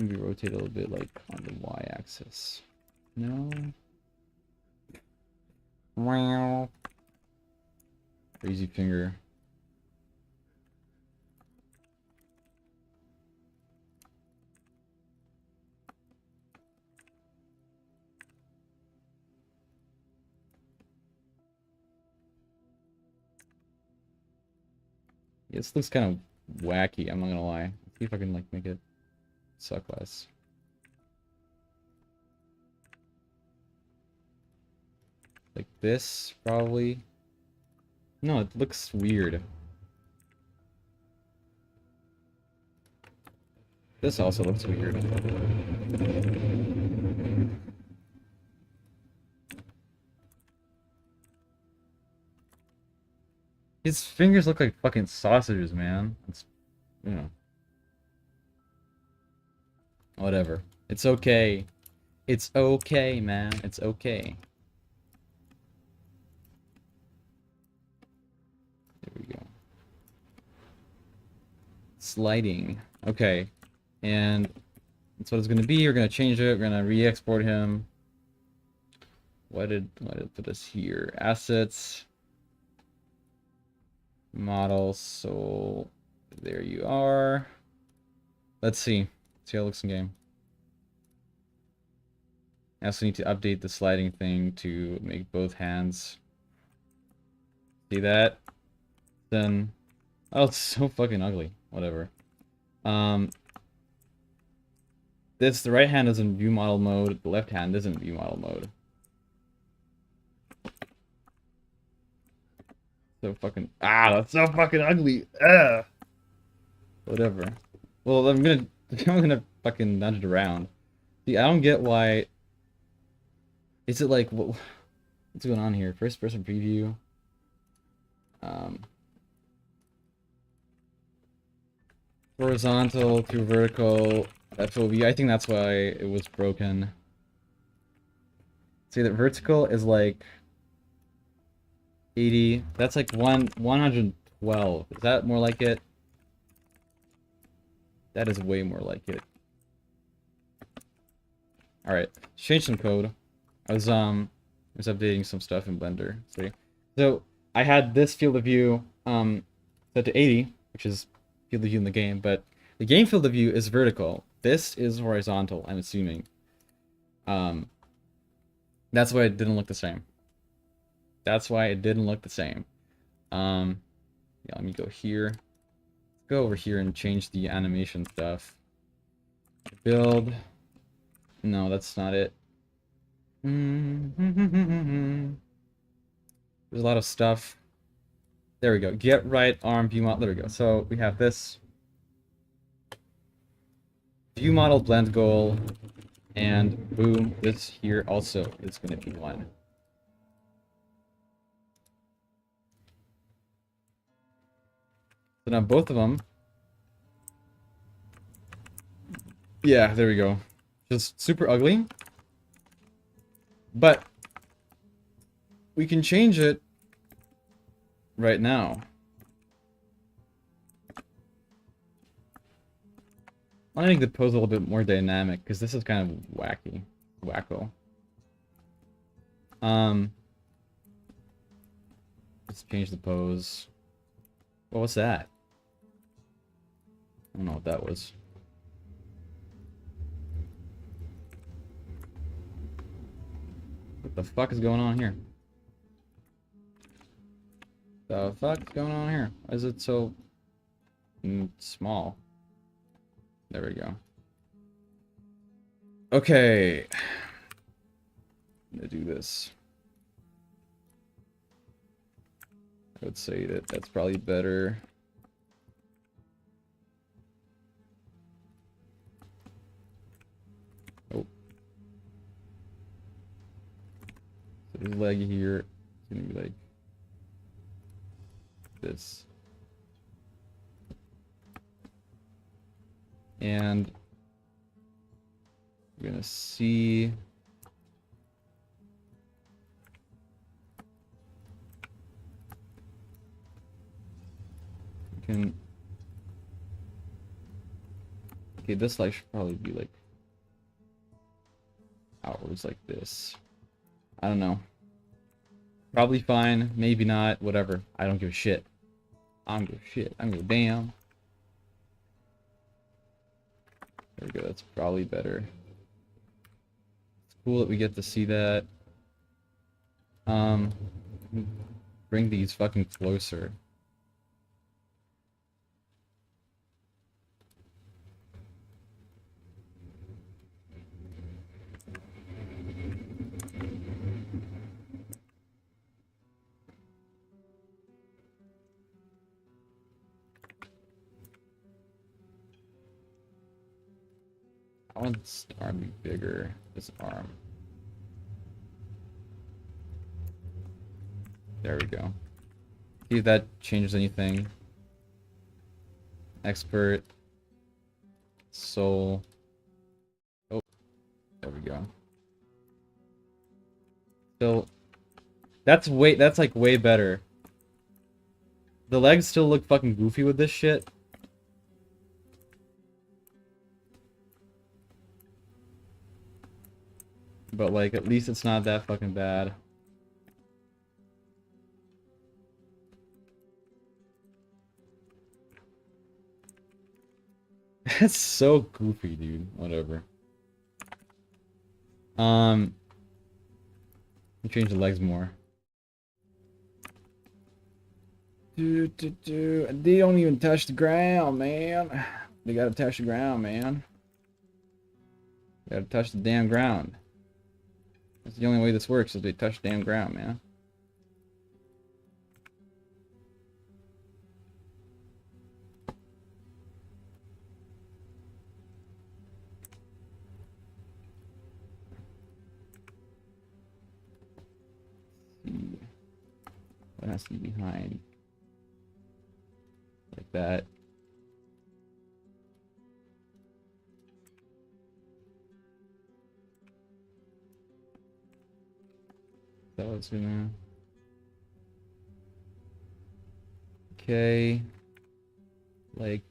maybe rotate a little bit, like, on the y-axis. No. Wow. Crazy finger. Yeah, this looks kind of wacky, I'm not gonna lie. Let's see if I can, like, make it suck less. Like this, probably. No, it looks weird. This also looks weird. His fingers look like fucking sausages, man. It's, you know. Whatever. It's okay. It's okay, man. It's okay. There we go. Sliding. Okay. And that's what it's gonna be. We're gonna change it. We're gonna re-export him. Why did put us here? Assets. Model. So there you are. Let's see. See how it looks in game. I also need to update the sliding thing to make both hands. See that? Then, oh, it's so fucking ugly. Whatever. The right hand is in view model mode. The left hand isn't view model mode. So fucking that's so fucking ugly. Ugh. Whatever. Well, I'm gonna fucking nudge it around. See, I don't get why. Is it like what's going on here? First person preview. Horizontal to vertical FOV. I think that's why it was broken. See that vertical is like 80. That's like 112. Is that more like it? That is way more like it. All right, change some code. I was updating some stuff in Blender. See, so I had this field of view set to 80, which is field of view in the game, but the game field of view is vertical. This is horizontal, I'm assuming. That's why it didn't look the same. That's why it didn't look the same. Yeah, let me go here. Go over here and change the animation stuff. Build. No, that's not it. There's a lot of stuff. There we go. Get right arm view model. There we go. So we have this view model blend goal, and boom, this here also is going to be one. So now both of them. Yeah, there we go. Just super ugly. But we can change it right now. I want to make the pose a little bit more dynamic because this is kind of wacky. Wacko. Let's change the pose. Well, what's that? I don't know what that was. What the fuck is going on here? The fuck's going on here? Why is it so small? There we go. Okay. I'm gonna do this. I would say that that's probably better. Oh. his leg here is gonna be like this. And we're gonna see. We can. Okay, this leg should probably be like outwards like this. I don't know. Probably fine, maybe not, whatever. I don't give a shit. I don't give a shit. I don't give a damn. There we go, that's probably better. It's cool that we get to see that. Bring these fucking closer. I want this arm to be bigger. This arm. There we go. See if that changes anything. Expert. Soul. Oh, there we go. So that's like way better. The legs still look fucking goofy with this shit. But like at least it's not that fucking bad. That's so goofy, dude. Whatever. Change the legs more. They don't even touch the ground, man. They gotta touch the ground, man. They gotta touch the damn ground. That's the only way this works, is they touch the damn ground, man. What has to be behind? Like that. That was gonna. Okay. Like.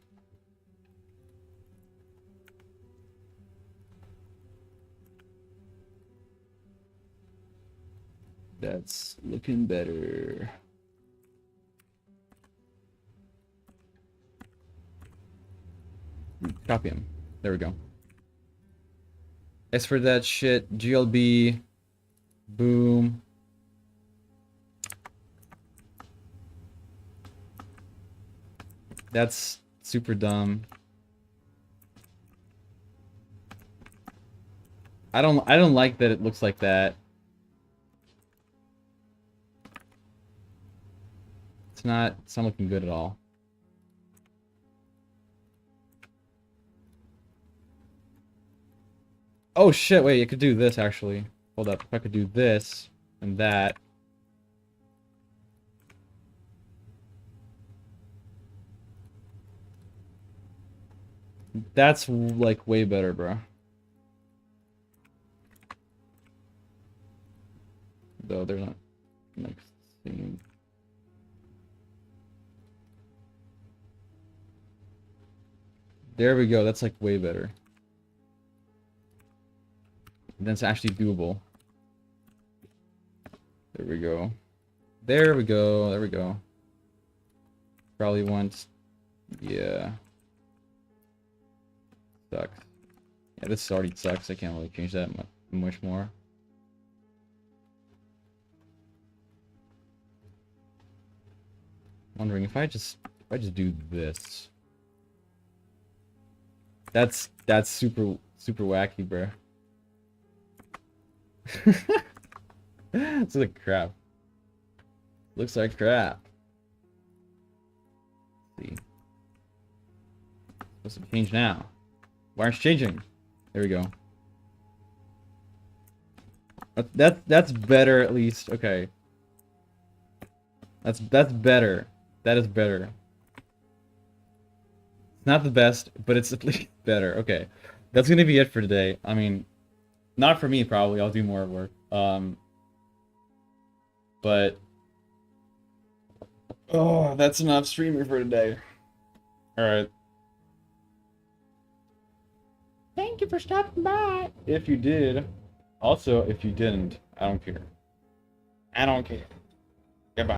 That's looking better. Copy him. There we go. As for that shit, GLB. Boom. That's super dumb. I don't like that it looks like that. It's not looking good at all. Oh shit, wait, I could do this actually. Hold up, if I could do this and that. That's like way better, bro. Though they're not like singing. There we go, that's like way better. That's actually doable. There we go. There we go. There we go. Probably once. Yeah. Sucks. Yeah, this already sucks. I can't really change that much more. Wondering if I just do this. That's super wacky, bro. It's like crap. Looks like crap. Let's see. Supposed to change now. Why aren't you changing? There we go. That's better at least. Okay. That's better. That is better. It's not the best, but it's at least better. Okay. That's gonna be it for today. I mean, not for me probably. I'll do more work. But oh, that's enough streaming for today. All right. Thank you for stopping by. If you did. Also, if you didn't, I don't care. I don't care.